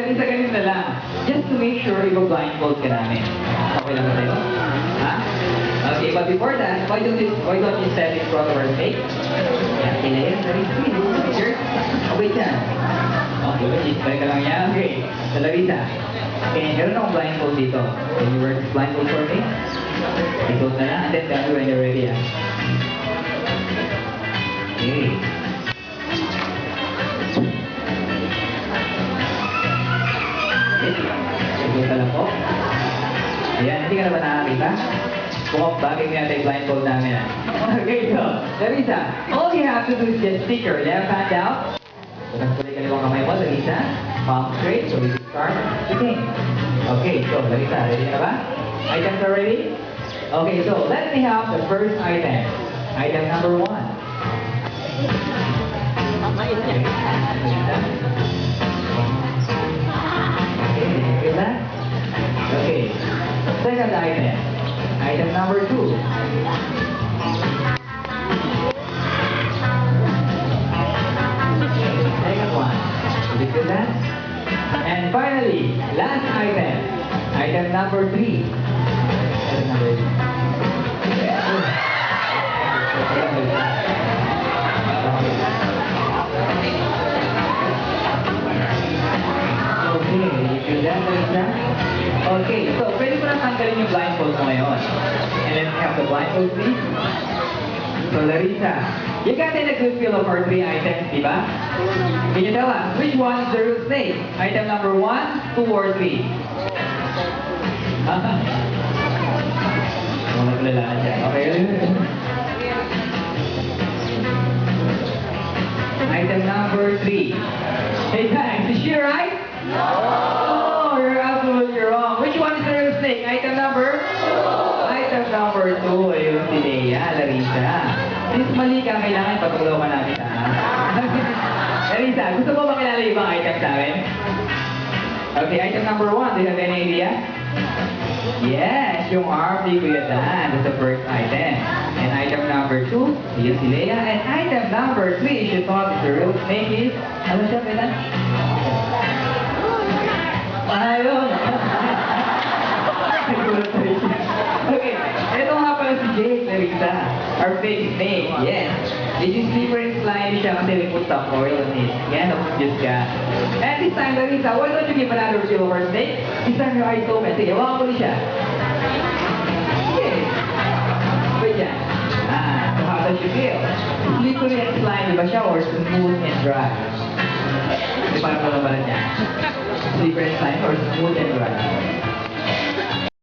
Larissa, ganun na lang. Just to make sure i-blindfold ka namin. Okay lang ba sa'yo? Ha? Okay, but before that, why don't you stand in front of our snake? Yan, kailangan na rin. Sure? Okay dyan. Okay, balik ka lang yan. Okay, sa Larissa. Okay, meron akong blindfold dito. Can you wear this blindfold for me? Ikot na lang, and then tell me when you're ready, ah. Okay. Ikot ka lang po. Ayan, hindi ka na ba nakakita? Kung bagay mo natin yung blindfold namin, ah. Okay, so, Larissa, all you have to do is just stick your left hand out. Tapos tuloy kaliwang kamay mo, Larissa. Palm straight, so we can start sitting. Okay, so Larissa, ready na ba? Items are ready? Okay, so let me have the first item. Item number 1. Okay, did you feel that? Okay, second item. Item number 2. Second one. Did you feel that? And finally, last item. Item number 3. Item number 3. Okay, you feel that, Larissa? Okay, so pwede ko na tanggalin yung blindfold mo ngayon. And let's have the blindfold, please. So Larissa, you got a good feel of our 3 items, di ba? Can you tell us, which one is the real snake? Item number 1, 2, or 3? Mga kalalaan dyan. Okay. Item number 3. Hey guys, is she right? No! Oh, you're absolutely wrong. Which one is the real snake? Item number? 2. Item number 2. Ayun si Leia, Larissa. Since mali ka, kailangan patulungan namin, ha? Larissa, gusto mo makilala yung ibang item sa amin? Okay, item number 1. Do you have any idea? Yes, yung arm ni Kuya Dan. That's the first item. And item number 2, yun si Leia. And item number 3, she thought the real snake is... Ano siya, Kuya Dan? Ayun! Okay, ito nga pala si Jake, Larissa. Our fake snake, yes. This is slippery and slimy siya kasi we put some oil on it. Yan, just ka. And this time, Larissa, why don't you give another feel of our snake? This time your eyes open. Sige, hawakan ko rin siya. Okay. Wait yan. So how does you feel? Slippery and slimy ba siya or smooth and dry? Paano mo naman niya? Slippery and slimy or smooth